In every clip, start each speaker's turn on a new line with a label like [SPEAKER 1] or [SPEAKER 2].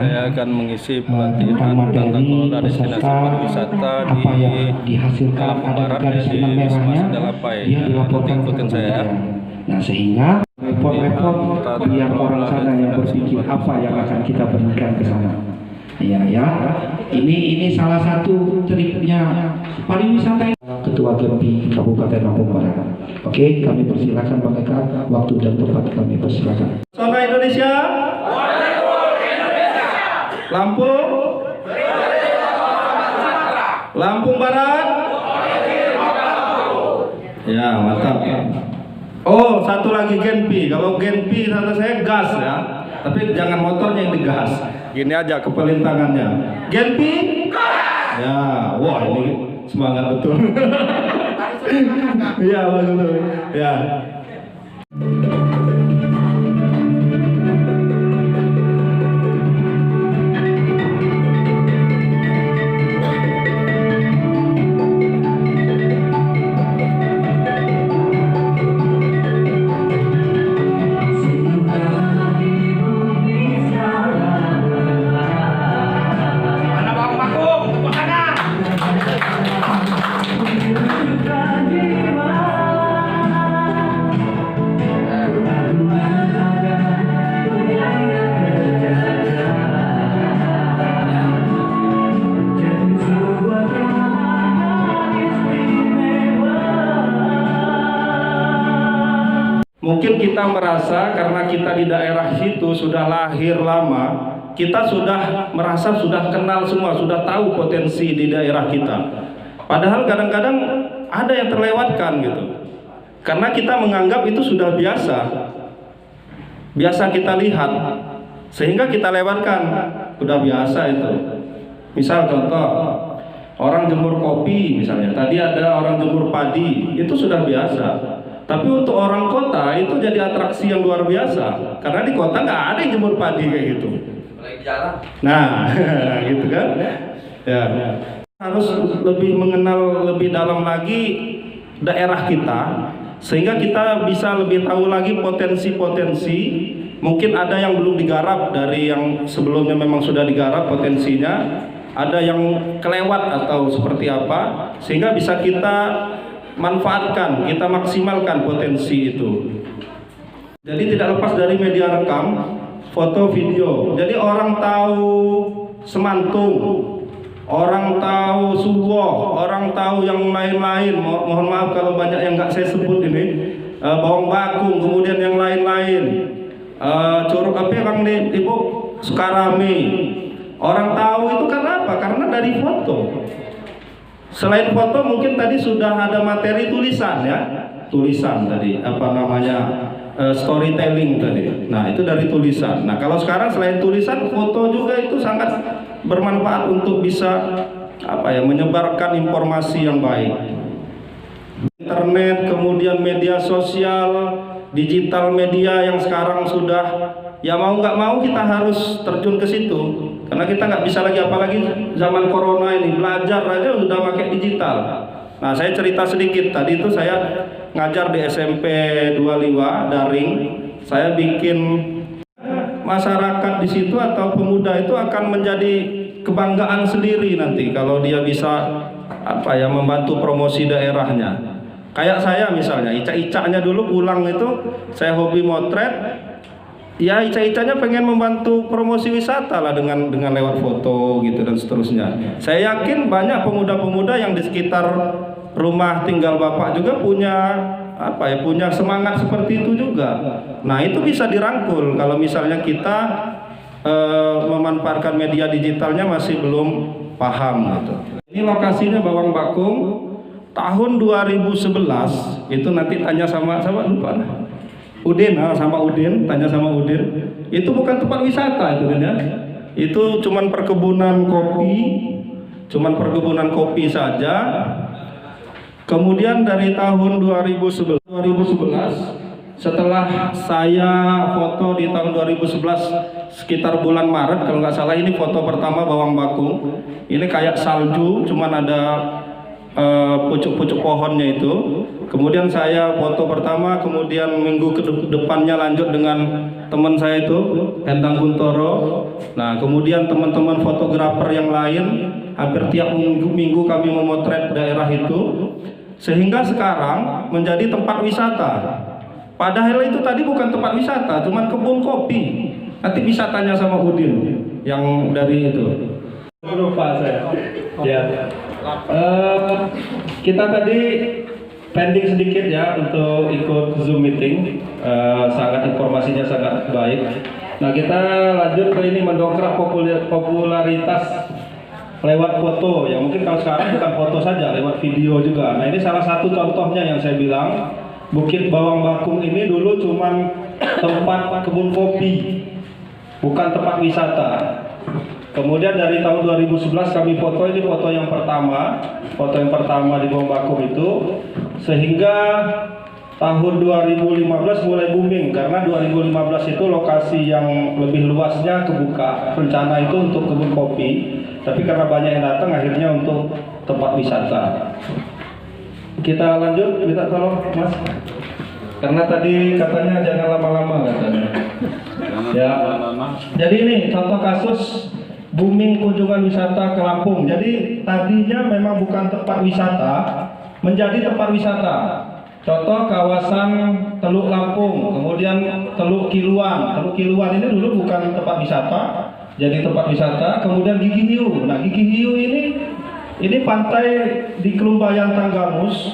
[SPEAKER 1] saya akan mengisi pelatihan tata kelola destinasi pariwisata
[SPEAKER 2] apa yang dihasilkan ada garis benang merahnya, dia dilaporkan ikutin saya. Nah, sehingga repot-repot biar orang sana yang berpikir apa yang akan kita berikan ke sana. Ya, ini salah satu triknya pariwisata. Ketua GEMPI Kabupaten Lampung Barat. Oke, kami persilakan Bang Eka, waktu dan tempat kami persilakan.
[SPEAKER 3] Zona Indonesia, Lampung, Lampung Barat. Ya, mantap. Oh, satu lagi GEMPI. Kalau GEMPI kata saya gas ya, tapi jangan motornya yang digas. Gini aja kepelintangannya. GEMPI, ya, wah ini semangat betul. Iya betul. Ya. Mungkin kita merasa karena kita di daerah situ sudah lahir lama, kita sudah merasa sudah kenal semua, sudah tahu potensi di daerah kita. Padahal kadang-kadang ada yang terlewatkan gitu. Karena kita menganggap itu sudah biasa. Biasa kita lihat. Sehingga kita lewatkan, sudah biasa itu. Misal contoh, orang jemur kopi misalnya. Tadi ada orang jemur padi, itu sudah biasa. Tapi untuk orang kota itu jadi atraksi yang luar biasa. Karena di kota nggak ada yang jemur padi kayak gitu. Nah, gitu kan? Ya. Harus lebih mengenal lebih dalam lagi daerah kita, sehingga kita bisa lebih tahu lagi potensi-potensi. Mungkin ada yang belum digarap dari yang sebelumnya memang sudah digarap potensinya. Ada yang kelewat atau seperti apa, sehingga bisa kita manfaatkan, kita maksimalkan potensi itu. Jadi tidak lepas dari media rekam, foto, video. Jadi orang tahu Semantung, orang tahu Suwoh, orang tahu yang lain-lain. Mohon maaf kalau banyak yang nggak saya sebut ini. Bawang Bakung, kemudian yang lain-lain. Curug apa yang Ibu Sukarame. Orang tahu itu karena apa? Karena dari foto. Selain foto mungkin tadi sudah ada materi tulisan ya, tulisan tadi apa namanya storytelling tadi. Nah itu dari tulisan. Nah kalau sekarang selain tulisan, foto juga itu sangat bermanfaat untuk bisa apa ya menyebarkan informasi yang baik. Internet, kemudian media sosial, digital media yang sekarang sudah ya mau nggak mau kita harus terjun ke situ. Karena kita nggak bisa lagi, apalagi zaman corona ini, belajar aja udah pakai digital. Nah saya cerita sedikit, tadi itu saya ngajar di SMP 25 daring. Saya bikin masyarakat di situ atau pemuda itu akan menjadi kebanggaan sendiri nanti kalau dia bisa apa ya membantu promosi daerahnya. Kayak saya misalnya, Ica-Icanya dulu pulang itu saya hobi motret. Ya Ica-Icanya pengen membantu promosi wisata lah dengan lewat foto gitu dan seterusnya. Saya yakin banyak pemuda-pemuda yang di sekitar rumah tinggal Bapak juga punya apa ya, punya semangat seperti itu juga. Nah, itu bisa dirangkul kalau misalnya kita memanfaatkan media digitalnya masih belum paham gitu. Ini lokasinya Bawang Bakung tahun 2011 itu nanti tanya sama lupa lah. Udin, sama Udin, tanya sama Udin. Itu bukan tempat wisata itu kan ya. Itu cuman perkebunan kopi saja. Kemudian dari tahun 2011 setelah saya foto di tahun 2011 sekitar bulan Maret kalau nggak salah, ini foto pertama Bawang Bakung. Ini kayak salju, cuman ada pucuk-pucuk pohonnya itu. Kemudian saya foto pertama, kemudian minggu ke depannya lanjut dengan teman saya itu Endang Guntoro. Nah, kemudian teman-teman fotografer yang lain, hampir tiap minggu kami memotret daerah itu, sehingga sekarang menjadi tempat wisata. Padahal itu tadi bukan tempat wisata, cuman kebun kopi. Nanti bisa tanya sama Udin yang dari itu. Lupa saya. Ya. Kita tadi pending sedikit ya untuk ikut Zoom meeting. Informasinya sangat baik. Nah, kita lanjut ke ini, mendongkrak popularitas lewat foto. Ya mungkin kalau sekarang bukan foto saja, lewat video juga. Nah, ini salah satu contohnya yang saya bilang. Bukit Bawang Bakung ini dulu cuman tempat kebun kopi, bukan tempat wisata. Kemudian dari tahun 2011 kami foto, ini foto yang pertama di Bawang Bakung itu, sehingga tahun 2015 mulai booming karena 2015 itu lokasi yang lebih luasnya kebuka, rencana itu untuk kebun kopi, tapi karena banyak yang datang akhirnya untuk tempat wisata. Kita lanjut, minta tolong Mas, karena tadi katanya jangan lama-lama katanya. Ya. Jadi ini contoh kasus booming kunjungan wisata ke Lampung. Jadi tadinya memang bukan tempat wisata, menjadi tempat wisata. Contoh kawasan Teluk Lampung, kemudian Teluk Kiluan. Teluk Kiluan ini dulu bukan tempat wisata, jadi tempat wisata. Kemudian Gigi Hiu. Nah, Gigi Hiu ini pantai di Kelumbayan Tanggamus.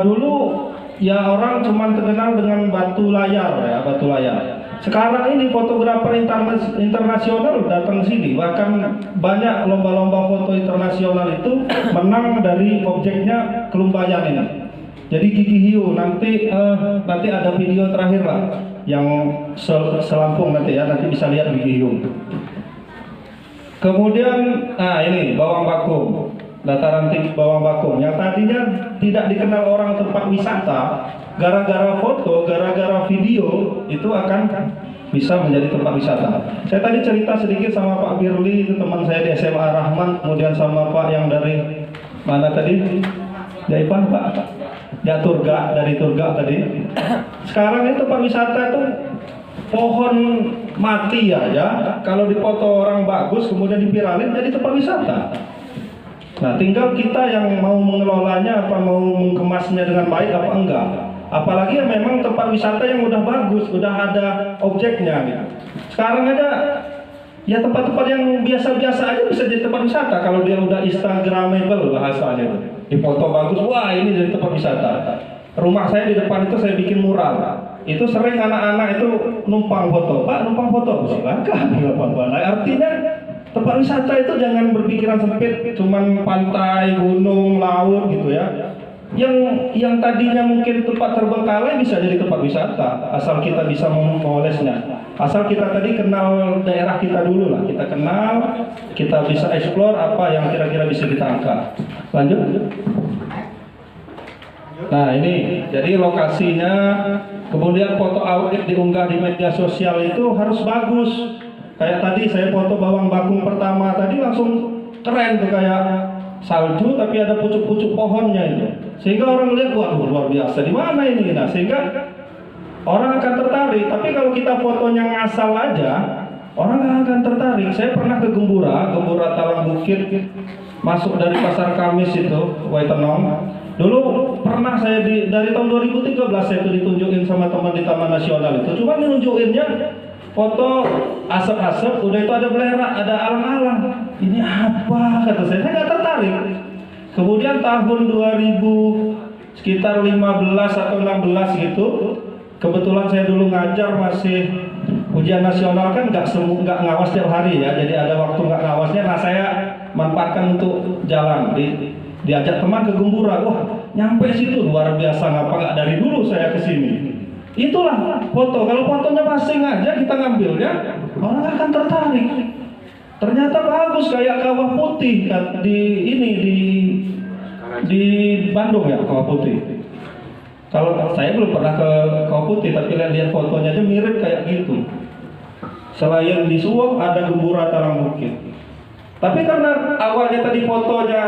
[SPEAKER 3] Dulu ya orang cuma terkenal dengan batu layar ya, batu layar. Sekarang ini fotografer internasional datang sini, bahkan banyak lomba-lomba foto internasional itu menang dari objeknya Kelumbayan ini. Jadi Gigi Hiu nanti ada video terakhir lah yang selampung nanti ya, nanti bisa lihat Gigi Hiu. Kemudian, ini Bawang Bakung, dataran tinggi Bawang Bakung yang tadinya tidak dikenal orang tempat wisata, gara-gara foto, gara-gara video itu akan bisa menjadi tempat wisata. Saya tadi cerita sedikit sama Pak Birli, itu teman saya di SMA Rahman, kemudian sama Pak yang dari mana tadi? Jaipan Pak? Ya Turga, dari Turga tadi. Sekarang itu tempat wisata itu pohon mati ya. Kalau dipoto orang bagus kemudian dipiralin jadi tempat wisata. Nah, tinggal kita yang mau mengelolanya, apa mau mengemasnya dengan baik apa enggak. Apalagi yang memang tempat wisata yang udah bagus, udah ada objeknya gitu. Sekarang ada ya tempat-tempat yang biasa-biasa aja bisa jadi tempat wisata kalau dia udah instagramable bahasanya itu. Dipoto bagus, wah ini jadi tempat wisata. Rumah saya di depan itu saya bikin mural. Itu sering anak-anak itu numpang foto. Pak, numpang foto, silakan, nggak apa-apa. Nah, artinya tempat wisata itu jangan berpikiran sempit, cuman pantai, gunung, laut gitu ya. Yang tadinya mungkin tempat terbengkalai bisa jadi tempat wisata, asal kita bisa memolesnya. Asal kita tadi kenal daerah kita dulu lah, kita kenal, kita bisa explore apa yang kira-kira bisa kita angkat. Lanjut. Nah ini, jadi lokasinya, kemudian foto audit diunggah di media sosial itu harus bagus. Kayak tadi saya foto Bawang Bakung pertama tadi langsung keren tuh, kayak salju tapi ada pucuk-pucuk pohonnya itu. Sehingga orang lihat, waduh luar biasa, di mana ini? Nah, sehingga orang akan tertarik. Tapi kalau kita fotonya ngasal aja, orang nggak akan tertarik. Saya pernah ke Gembura Talang Bukit, masuk dari Pasar Kamis itu, Waitenong. Dulu pernah saya dari tahun 2013 saya itu ditunjukin sama teman di Taman Nasional itu. Cuma nunjukinnya foto asap-asap, udah itu ada belerang, ada alang-alang. Ini apa? Kata saya nggak tertarik. Kemudian tahun 2000 sekitar 15 atau 16 gitu, kebetulan saya dulu ngajar masih ujian nasional kan nggak ngawas tiap hari ya, jadi ada waktu nggak ngawasnya. Nah saya manfaatkan untuk jalan, diajak teman ke Gembura. Wah nyampe situ luar biasa, ngapa nggak dari dulu saya kesini. Itulah foto, kalau fotonya masing aja kita ngambilnya, orang akan tertarik. Ternyata bagus, kayak Kawah Putih di Bandung ya, Kawah Putih. Kalau saya belum pernah ke Kawah Putih, tapi lihat fotonya aja mirip kayak gitu. Selain di Suwok ada Gembura Talang Bukit. Tapi karena awalnya tadi fotonya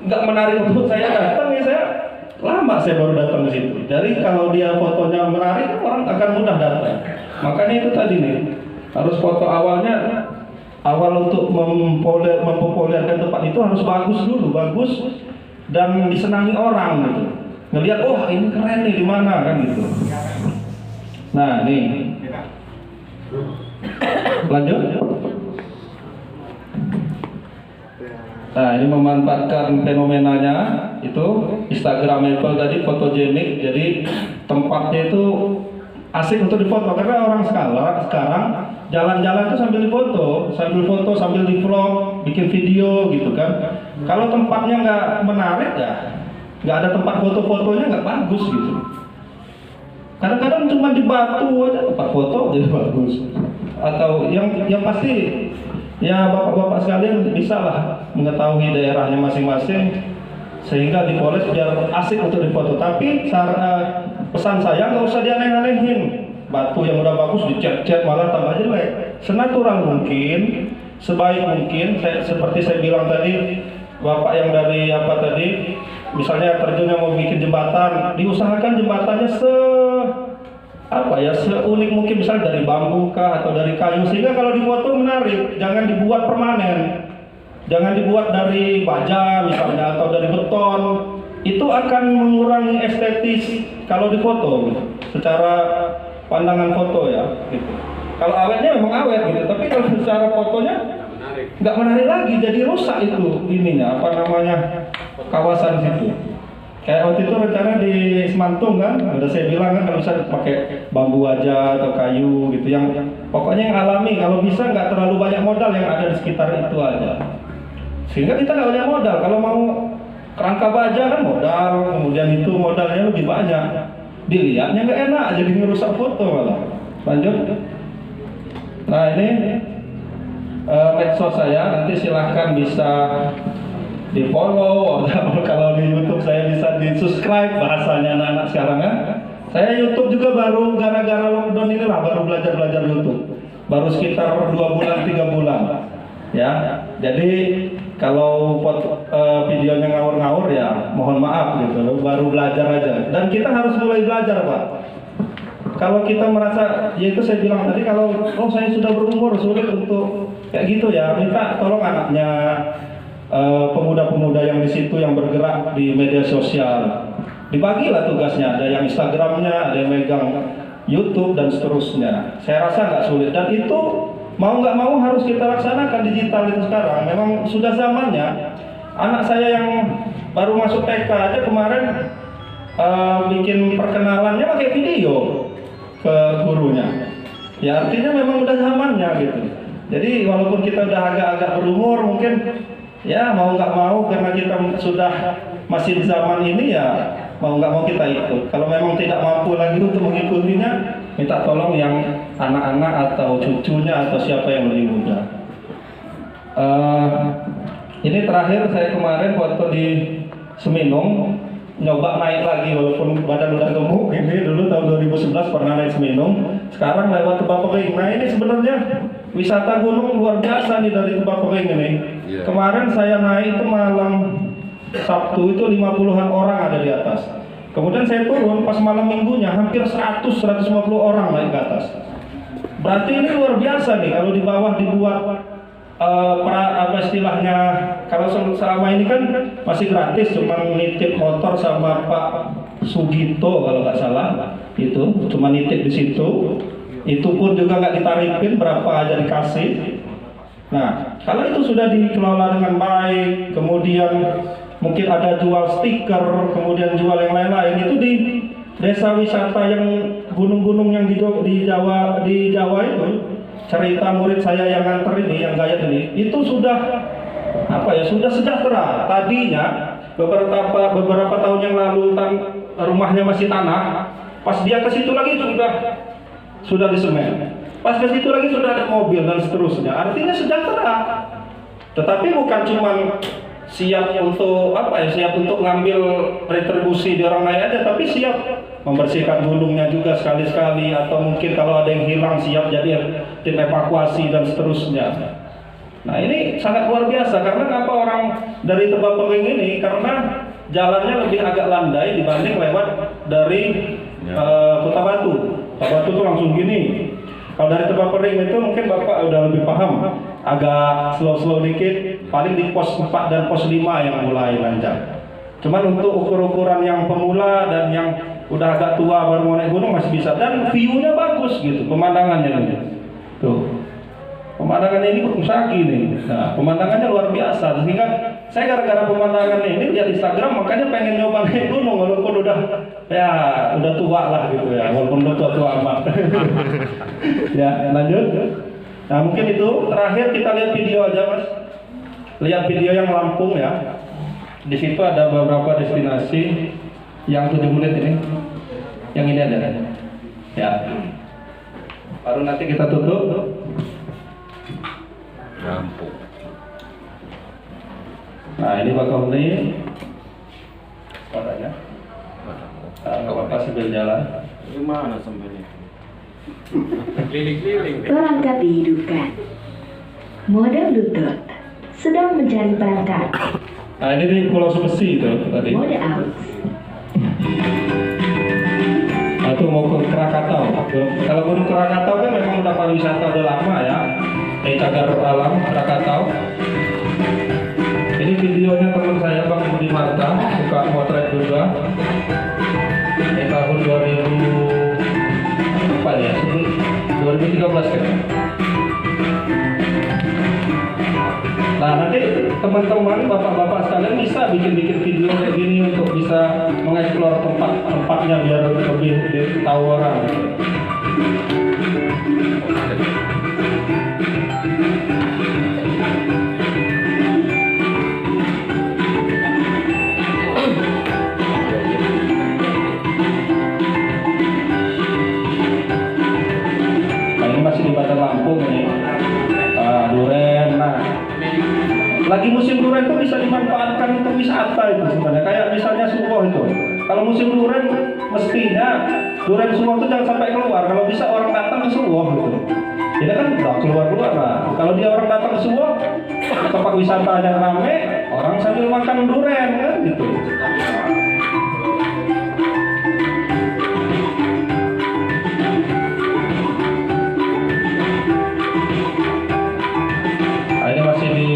[SPEAKER 3] nggak menarik untuk saya datang, ya saya lama saya baru datang ke situ. Jadi kalau dia fotonya menarik, orang akan mudah datang. Makanya itu tadi nih, harus foto awalnya, awal untuk mempopulerkan tempat itu harus bagus dulu, bagus dan disenangi orang gitu. Ngelihat, oh ini keren nih, di mana kan gitu. Nah nih, lanjut. Nah ini memanfaatkan fenomenanya itu Instagramable tadi, fotogenik. Jadi tempatnya itu asik untuk difoto karena orang sekarang jalan-jalan itu sambil foto, sambil di vlog, bikin video gitu kan. Kalau tempatnya nggak menarik ya, nggak ada tempat foto-fotonya nggak bagus gitu. Kadang-kadang cuma di batu aja tempat foto jadi bagus. Atau yang pasti ya bapak-bapak sekalian bisa lah mengetahui daerahnya masing-masing sehingga dipoles biar asik untuk difoto. Tapi pesan saya nggak usah dianeh-anehin. Batu yang udah bagus dicat-cat malah tambah jelek. Senatural mungkin, sebaik mungkin. Seperti saya bilang tadi, bapak yang dari apa tadi, misalnya terjunnya mau bikin jembatan, diusahakan jembatannya seunik mungkin, misalnya dari bambu kah atau dari kayu, sehingga kalau difoto menarik. Jangan dibuat permanen, jangan dibuat dari baja misalnya atau dari beton. Itu akan mengurangi estetis kalau difoto secara pandangan foto ya gitu. Kalau awetnya memang awet gitu, tapi kalau secara fotonya nggak menarik lagi, jadi rusak itu ininya apa namanya kawasan situ. Kayak waktu itu rencana di Semantung kan, udah saya bilang kan kalau bisa pakai bambu aja atau kayu gitu, yang pokoknya yang alami. Kalau bisa nggak terlalu banyak modal, yang ada di sekitar itu aja. Sehingga kita nggak banyak modal. Kalau mau kerangka baja kan modal, kemudian itu modalnya lebih banyak. Dilihatnya nggak enak, jadi ngerusak foto malah. Lanjut. Nah ini medsos saya, nanti silahkan bisa di follow. Kalau di YouTube saya bisa di subscribe, bahasanya anak-anak sekarang kan. Saya YouTube juga baru gara-gara lockdown ini lah, baru belajar YouTube. Baru sekitar 2 bulan 3 bulan ya. Jadi kalau videonya ngawur-ngawur ya mohon maaf gitu, baru belajar aja. Dan kita harus mulai belajar Pak. Kalau kita merasa, yaitu saya bilang tadi, kalau saya sudah berumur sulit untuk kayak gitu ya, minta tolong anaknya, pemuda-pemuda yang di situ yang bergerak di media sosial, dibagilah tugasnya. Ada yang Instagramnya, ada yang megang YouTube dan seterusnya. Saya rasa nggak sulit, dan itu mau nggak mau harus kita laksanakan. Digital itu sekarang memang sudah zamannya. Anak saya yang baru masuk TK aja kemarin bikin perkenalannya pakai video ke gurunya. Ya artinya memang udah zamannya gitu. Jadi walaupun kita udah agak-agak berumur mungkin, ya mau nggak mau karena kita sudah masih di zaman ini ya mau nggak mau kita ikut. Kalau memang tidak mampu lagi untuk mengikutinya, minta tolong yang anak-anak atau cucunya atau siapa yang lebih muda. Ini terakhir saya kemarin foto di Seminung, nyoba naik lagi walaupun badan udah gemuk. Ini dulu tahun 2011 pernah naik Seminung, sekarang lewat Tebak-Pering. Nah ini sebenarnya wisata gunung luar biasa nih dari Tebak-Pering ini. Kemarin saya naik itu malam Sabtu itu 50-an orang ada di atas. Kemudian saya turun pas malam minggunya hampir 100-150 orang naik ke atas. Berarti ini luar biasa nih kalau di bawah dibuat apa istilahnya, kalau selama ini kan masih gratis, cuma nitip motor sama Pak Sugito kalau nggak salah, itu cuma nitip di situ. Itu pun juga nggak ditarifin, berapa aja dikasih. Nah kalau itu sudah dikelola dengan baik, kemudian mungkin ada jual stiker, kemudian jual yang lain-lain, itu di desa wisata yang gunung-gunung yang di Jawa itu, cerita murid saya yang nganter ini, yang gayat ini, itu sudah sudah sejahtera. Tadinya beberapa tahun yang lalu rumahnya masih tanah, pas dia ke situ lagi sudah disemen, pas ke situ lagi sudah ada mobil dan seterusnya. Artinya sejahtera. Tetapi bukan cuma siap untuk siap untuk ngambil retribusi di orang lain aja, tapi siap membersihkan gunungnya juga sekali-sekali, atau mungkin kalau ada yang hilang siap jadi tim evakuasi dan seterusnya. Nah ini sangat luar biasa. Karena apa orang dari Tebak-Pering ini? Karena jalannya lebih agak landai dibanding lewat dari Kota Batu. Kota Batu tuh langsung gini. Kalau dari Tebak Pering itu mungkin Bapak udah lebih paham, agak slow dikit, paling di pos 4 dan pos 5 yang mulai lancar. Cuman untuk ukuran yang pemula dan yang udah agak tua baru mau naik gunung masih bisa, dan view-nya bagus gitu, pemandangannya ini. Tuh. Pemandangannya ini Musaki nih. Nah, pemandangannya luar biasa. Sehingga saya gara-gara pemandangan ini lihat Instagram, makanya pengen nyoba naik gunung walaupun udah tua lah gitu ya, walaupun udah tua amat. Ya, lanjut. Nah, mungkin itu terakhir kita lihat video aja, Mas. Lihat video yang Lampung ya. Di situ ada beberapa destinasi yang 7 menit ini. Yang ini ada. Ya. Baru nanti kita tutup.
[SPEAKER 1] Lampung.
[SPEAKER 3] Nah, ini Bakahuni. Padanya. Nggak apa-apa sambil jalan.
[SPEAKER 1] Gimana sambil itu? Keliling-keliling.
[SPEAKER 4] Perangkat dihidupkan. Mode Bluetooth. Sedang mencari perangkat.
[SPEAKER 3] Nah, ini di Pulau Sebesi itu tadi.
[SPEAKER 4] Mode out.
[SPEAKER 3] Nah, itu mau ke Krakatau. Kalau Gunung Krakatau kan memang udah pariwisata udah lama ya. Cagar alam Krakatau. Ini videonya teman saya Bang Budi Marta, suka motret juga. Ini tahun 2013 kan. Nah, nanti teman-teman, bapak-bapak sekalian bisa bikin video kayak gini untuk bisa mengeksplor tempatnya biar lebih tahu orang. Nah, ini masih di Bandar Lampung ini. Duren. Nah, lagi musim duren itu bisa dimanfaatkan untuk wisata itu sebenarnya. Kayak misalnya Suwoh itu. Kalau musim duren mestinya duren Suwoh itu jangan sampai keluar. Kalau bisa orang datang ke Suwoh gitu. Jadi kan udah keluar lah. Kalau dia orang datang ke Suwoh, tempat wisatanya rame, orang sambil makan duren kan gitu. Nah, ini masih di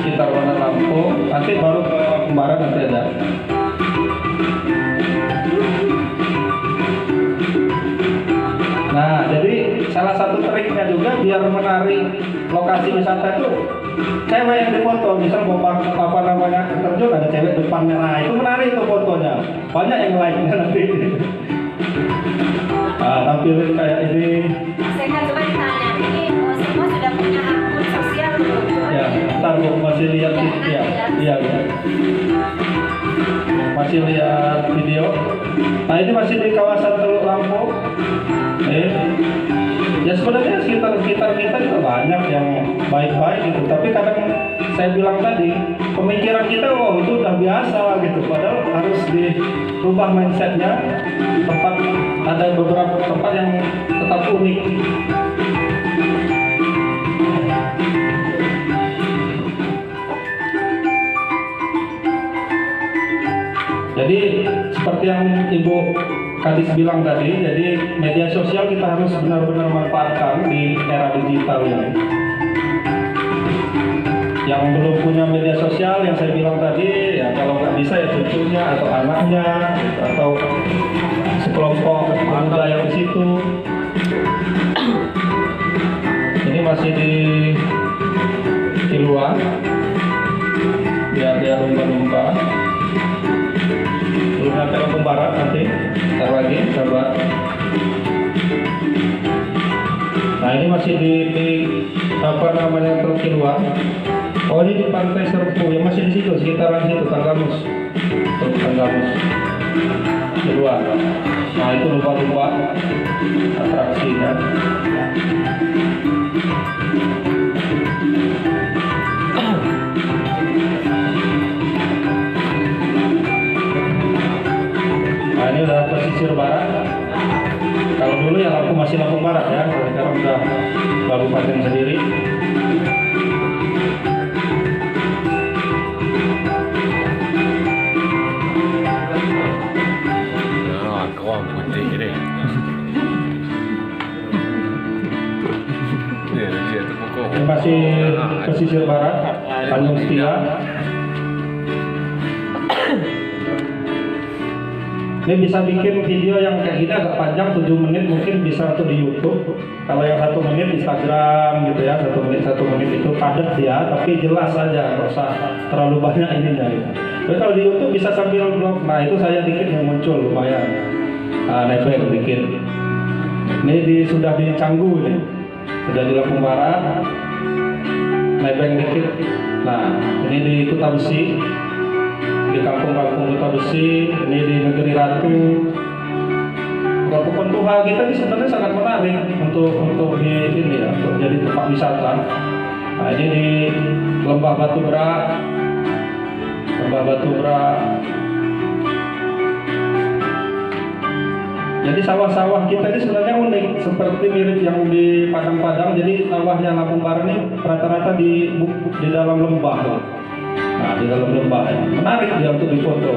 [SPEAKER 3] sekitar Bandar Lampung. Nanti baru ke Kembaran nanti ada. Nah, jadi salah satu triknya juga biar menarik lokasi wisata itu cewek yang difoto, misal apa namanya terjun ada cewek depannya, nah itu menarik tuh fotonya, banyak yang like-nya nanti. Nah, tampilin kayak ini.
[SPEAKER 5] Saya kan coba ditanya, ini semua sudah punya akun sosial belum?
[SPEAKER 3] Ya, ntar Bu masih lihat ya, iya. Masih lihat video. Nah, ini masih di kawasan Teluk Lampung. Ya sebenarnya sekitar kita juga banyak yang baik-baik gitu, tapi kadang saya bilang tadi pemikiran kita itu udah biasa gitu, padahal harus dirubah mindsetnya. Ada beberapa tempat yang tetap unik. Jadi seperti yang Ibu Kadis bilang tadi, jadi media sosial kita harus benar-benar manfaatkan di era digital ini. Yang belum punya media sosial, yang saya bilang tadi, ya kalau nggak bisa ya cucunya atau anaknya atau sekelompok muda yang di situ. Ini masih di luar, biar dia lumba-lumba. Belum nyampe Lampung Barat nanti, ntar lagi, sabar. Nah, ini masih di apa namanya Teluk Kilua. Oh, ini di Pantai Serpu, yang masih di situ, sekitaran situ, Tanggamus. Teluk Tanggamus. Kilua. Nah, itu lumba-lumba atraksinya. Nah, ini udah pesisir barat. Kalau dulu ya Lampung masih Lampung Barat ya, sekarang udah kabupaten sendiri. pesisir barat, Tanjung Setia. Ini bisa bikin video yang kayak gini agak panjang, 7 menit mungkin bisa untuk di YouTube. Kalau yang 1 menit Instagram gitu ya, 1 menit itu padat ya, tapi jelas saja, nggak usah terlalu banyak ininya gitu. Tapi kalau di YouTube bisa sambil vlog. Nah itu saya dikit yang muncul lumayan. Nebeng dikit. Ini sudah di Canggu ini, sudah di Lampung Barat. Nebeng dikit. Nah ini di Kuta Besi, di kampung-kampung Kuta Besi, ini di Negeri Ratu. Kampung Tuha kita ini sebenarnya sangat menarik untuk di ini ya, untuk jadi tempat wisata. Nah ini di Lembah Batu Berak. Jadi sawah-sawah kita ini sebenarnya unik, seperti mirip yang di Padang-Padang. Jadi sawahnya Lampung Barat ini rata-rata di dalam lembah. Nah di dalam lembah ya. Menarik dia untuk difoto.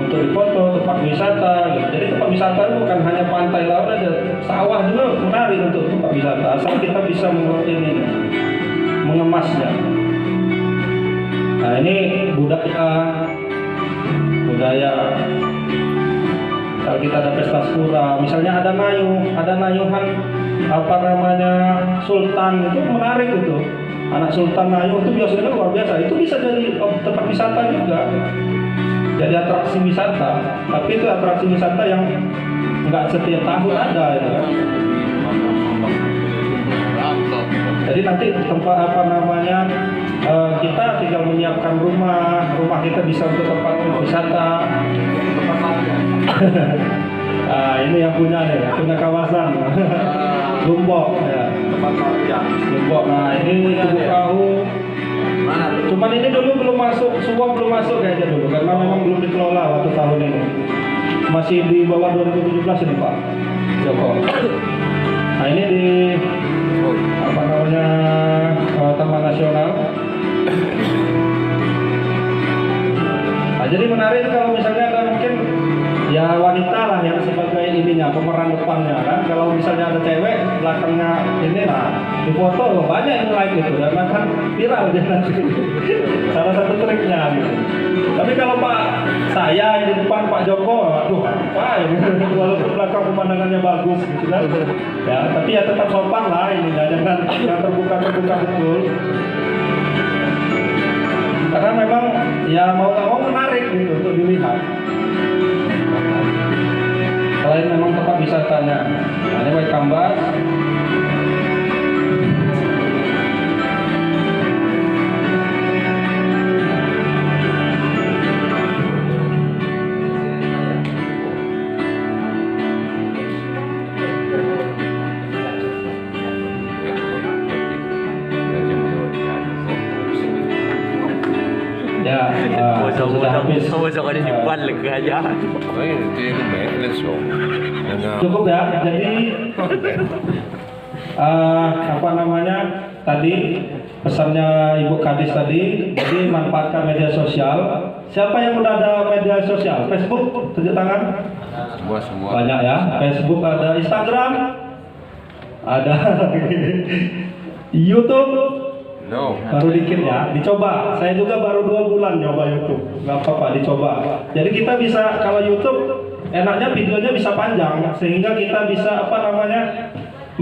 [SPEAKER 3] Tempat wisata gitu. Jadi tempat wisata itu bukan hanya pantai laut aja, sawah juga menarik untuk tempat wisata, asal kita bisa mengemasnya. Nah ini budaya. Kalau kita ada pesta Sura, misalnya ada nayuhan sultan, itu menarik itu. Anak sultan nayuh itu biasanya luar biasa. Itu bisa jadi tempat wisata juga. Jadi atraksi wisata, tapi itu atraksi wisata yang nggak setiap tahun ada gitu kan. Jadi nanti tempat kita tinggal menyiapkan rumah kita bisa untuk tempat wisata. Nah, ini yang punya kawasan Lombok ya. Lombok. Nah ini Tugu Perahu. Cuman ini dulu belum masuk, Suwok belum masuk kayaknya dulu, karena memang belum dikelola waktu tahun ini. Masih di bawah 2017 ini Pak Joko. Nah ini di Taman Nasional. Nah, jadi menarik kalau misalnya ada mungkin ya wanita lah yang sebagai ininya, pemeran depannya kan. Kalau misalnya ada cewek belakangnya ini, nah di foto banyak yang like gitu, karena kan viral dia nanti. Salah satu triknya gitu. Tapi kalau saya di depan Pak Joko, aduh apa ini, walaupun belakang pemandangannya bagus gitu kan. Ya, tapi ya tetap sopan lah ini, jangan terbuka betul. Karena memang ya mau nggak mau menarik gitu untuk dilihat. Selain memang tempat wisatanya. Nah, ini White Canvas. Ya, sudah habis. Cukup ya. Jadi tadi pesannya Ibu Kadis tadi. Jadi manfaatkan media sosial. Siapa yang udah ada media sosial? Facebook, tunjuk tangan. Semua. Banyak ya. Facebook ada, Instagram ada, YouTube. No. Baru dikit ya, dicoba. Saya juga baru 2 bulan nyoba YouTube. Gak apa-apa, dicoba. Jadi kita bisa, kalau YouTube enaknya videonya bisa panjang, sehingga kita bisa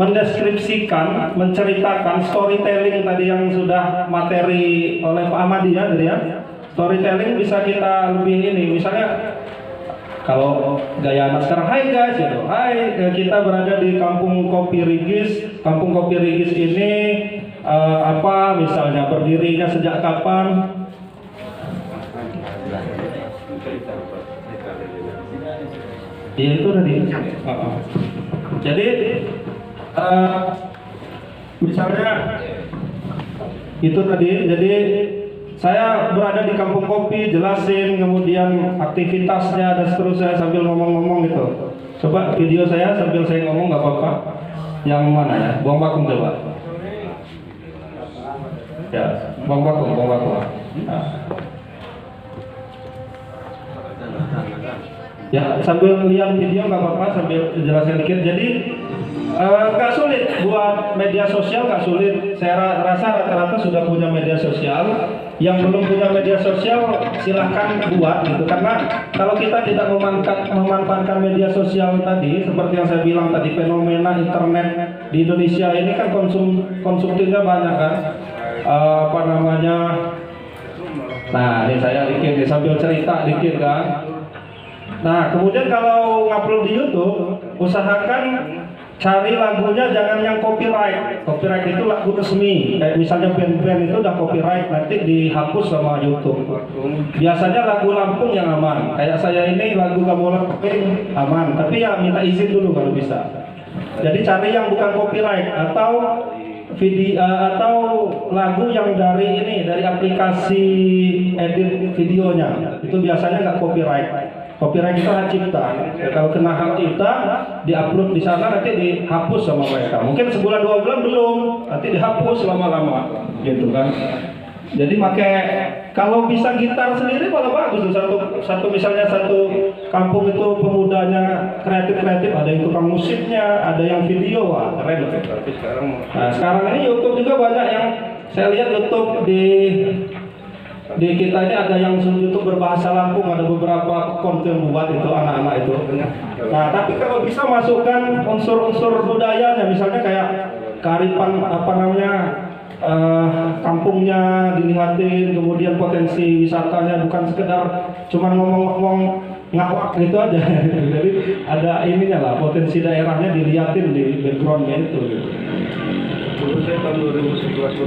[SPEAKER 3] mendeskripsikan, menceritakan storytelling tadi yang sudah materi oleh Pak Amadi ya tadi ya. Storytelling bisa kita lebih ini, misalnya kalau gaya anak sekarang, hai guys gitu. Hai, kita berada di Kampung Kopi Rigis. Kampung Kopi Rigis ini misalnya berdirinya sejak kapan? Ya itu tadi. Jadi misalnya itu tadi. Jadi saya berada di Kampung Kopi, jelasin kemudian aktivitasnya dan seterusnya sambil ngomong-ngomong gitu. Coba video saya sambil saya ngomong nggak apa-apa. Yang mana ya? Buang vakum coba. Ya, buang vakum. Nah. Ya, sambil lihat video nggak apa-apa, sambil jelaskan dikit. Jadi Nggak sulit buat media sosial, nggak sulit. Saya rasa rata-rata sudah punya media sosial. Yang belum punya media sosial silahkan buat gitu. Karena kalau kita tidak memanfaatkan media sosial tadi, seperti yang saya bilang tadi, fenomena internet di Indonesia ini kan konsumtifnya banyak kan. Nah ini saya dikit nih, sambil cerita dikit kan. Nah kemudian kalau ngupload di YouTube, usahakan cari lagunya jangan yang copyright. Copyright itu lagu resmi. Kayak misalnya band-band itu udah copyright, nanti dihapus sama YouTube. Biasanya lagu Lampung yang aman. Kayak saya ini lagu Gamola aman, tapi ya minta izin dulu kalau bisa. Jadi cari yang bukan copyright atau video atau lagu yang dari aplikasi edit videonya. Itu biasanya nggak copyright. Copyright itu hak cipta. Kalau kena hak cipta, diupload di sana nanti dihapus sama mereka. Mungkin sebulan 2 bulan belum, nanti dihapus lama-lama, gitu kan. Jadi kalau bisa gitar sendiri malah bagus. Misalnya satu kampung itu pemudanya kreatif, ada yang tukang musiknya, ada yang video, wah keren. Nah sekarang ini YouTube juga banyak yang saya lihat YouTube di kita ini ada yang YouTube berbahasa Lampung, ada beberapa konten membuat itu anak-anak itu. Nah, tapi kalau bisa masukkan unsur-unsur budayanya, misalnya kayak kearifan kampungnya dilihatin, kemudian potensi wisatanya, bukan sekedar cuma ngomong-ngomong ngawak gitu aja. Jadi ada ininya lah, potensi daerahnya dilihatin di backgroundnya itu.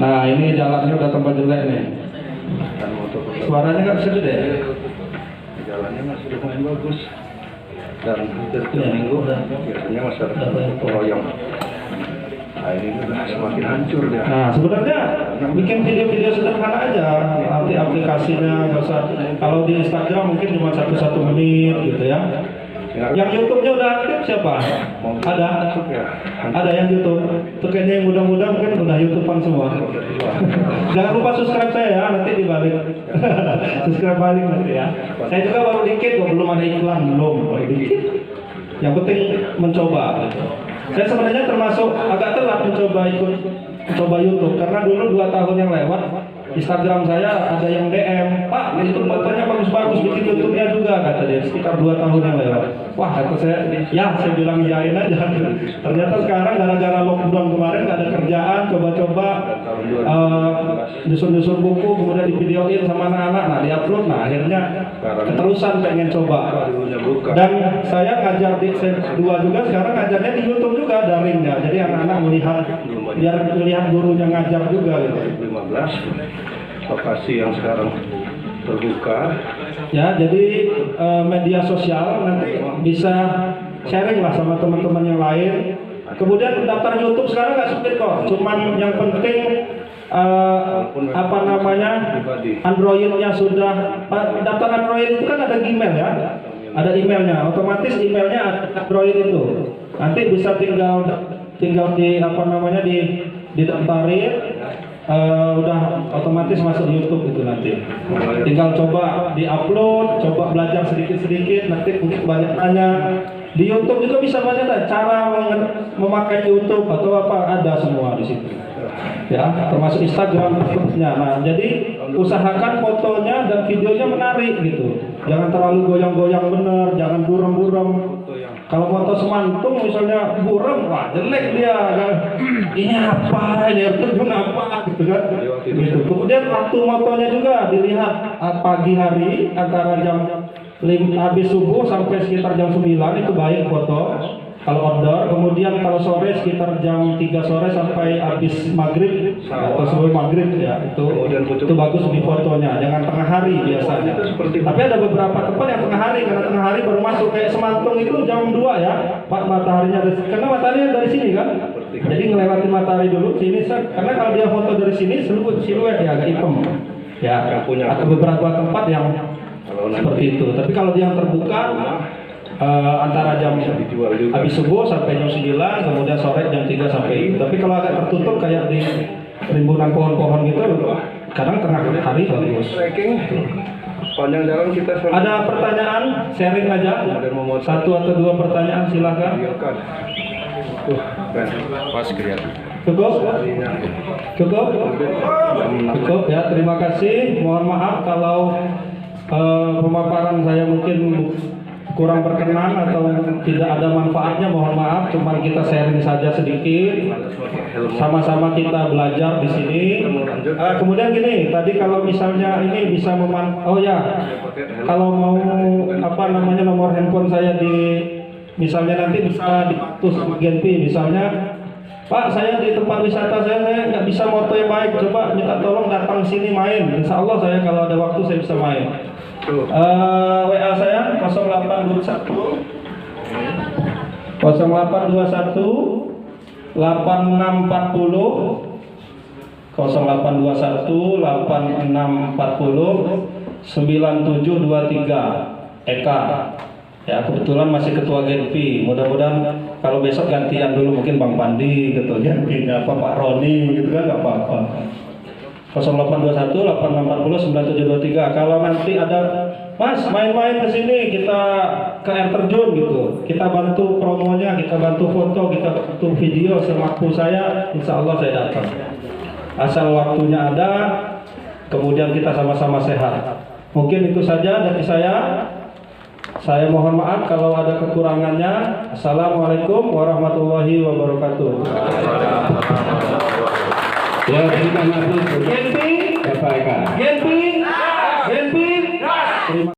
[SPEAKER 3] Nah, ini jalannya udah tambah jelek nih. Suaranya nggak bisa gede.
[SPEAKER 6] Jalannya masih lumayan bagus dan hampir tiap minggu biasanya masyarakat yang ini udah semakin hancur dia.
[SPEAKER 3] Nah sebenarnya bikin video-video sederhana aja, nanti aplikasinya nggak usah. Kalau di Instagram mungkin cuma 1 menit gitu ya. Yang YouTube-nya udah aktif siapa? Ada yang YouTube. Itu kayaknya yang muda-muda mungkin udah YouTubean semua. Jangan lupa subscribe saya ya, nanti dibalik. Subscribe balik nanti ya. Saya juga baru dikit, belum ada iklan, baru dikit. Yang penting mencoba. Saya sebenarnya termasuk agak telat mencoba YouTube karena dulu 2 tahun yang lewat Instagram saya ada yang DM, Pak itu fotonya bagus-bagus, bikin YouTube-nya juga, kata dia, sekitar 2 tahun yang lewat. Wah kata saya bilang iyain aja. Ternyata sekarang gara-gara lockdown kemarin nggak ada kerjaan, coba-coba nyusun buku, kemudian divideoin sama anak-anak, nah diupload, nah akhirnya keterusan pengen coba. Dan saya ngajar di S2 juga, sekarang ngajarnya di YouTube juga daringnya, jadi anak-anak melihat gurunya ngajar juga gitu.
[SPEAKER 6] 15 lokasi yang sekarang terbuka.
[SPEAKER 3] Ya, jadi media sosial nanti bisa sharing lah sama teman-teman yang lain. Kemudian daftar YouTube sekarang nggak sulit kok, cuman yang penting Androidnya sudah daftar Android itu kan ada Gmail ya, ada emailnya, otomatis emailnya Android itu nanti bisa tinggal didaftarin. Udah otomatis masuk YouTube itu nanti. Tinggal coba diupload, coba belajar sedikit-sedikit, nanti mungkin banyak tanya. Di YouTube juga bisa banyak cara memakai YouTube atau apa, ada semua di situ. Ya, termasuk Instagram terusnya. Nah, jadi usahakan fotonya dan videonya menarik gitu. Jangan terlalu goyang-goyang bener, jangan buram-buram. Kalau foto semantung misalnya buram, wah jelek dia. Ini apa? Ini terjun apa? Gitu kan? Gitu. Kemudian waktu motonya juga dilihat pagi hari antara jam habis subuh sampai sekitar jam 9 itu baik foto. Kalau outdoor, kemudian kalau sore sekitar jam 3 sore sampai habis maghrib atau sebelum maghrib ya itu bagus di fotonya. Jangan tengah hari biasanya. Tapi ada beberapa tempat yang tengah hari, karena tengah hari baru masuk, kayak Semantung itu jam 2 ya. Mataharinya karena mataharinya dari sini kan. Jadi ngelewatin matahari dulu sini, karena kalau dia foto dari sini siluet ya agak hitam. Ya, ada beberapa tempat yang seperti itu. Tapi kalau dia yang terbuka antara jam habis subuh sampai jam 9, kemudian sore jam 3 sampai itu. Tapi kalau agak tertutup kayak di rimbunan pohon-pohon gitu, kadang tengah hari bagus.
[SPEAKER 6] Panjang jalan kita
[SPEAKER 3] ada pertanyaan, sharing aja. 1 atau 2 pertanyaan silakan.
[SPEAKER 6] Pas kelihatan.
[SPEAKER 3] Cukup? Cukup? Cukup ya, terima kasih. Mohon maaf kalau pemaparan saya mungkin kurang berkenan atau tidak ada manfaatnya, mohon maaf. Cuma kita sharing saja sedikit, sama-sama kita belajar di sini. Kemudian gini, tadi kalau misalnya ini bisa kalau mau nomor handphone saya misalnya nanti bisa diatur Genpi, misalnya Pak, saya di tempat wisata saya nggak bisa moto yang baik, coba minta tolong datang sini main. Insya Allah saya kalau ada waktu saya bisa main. WA saya 0821 8640 0821 8640 9723 Eka. Ya, kebetulan masih ketua Genpi. Mudah-mudahan kalau besok gantian dulu, mungkin Bang Pandi ketua Genpi, Pak Roni gitu kan, nggak apa-apa. 0821 8640 9723. Kalau nanti ada Mas main-main ke sini, kita ke air terjun gitu, kita bantu promonya, kita bantu foto, kita bantu video semampu saya, insya Allah saya datang. Asal waktunya ada, kemudian kita sama-sama sehat. Mungkin itu saja dari saya. Saya mohon maaf kalau ada kekurangannya. Assalamualaikum warahmatullahi wabarakatuh.
[SPEAKER 2] Ya, terima kasih.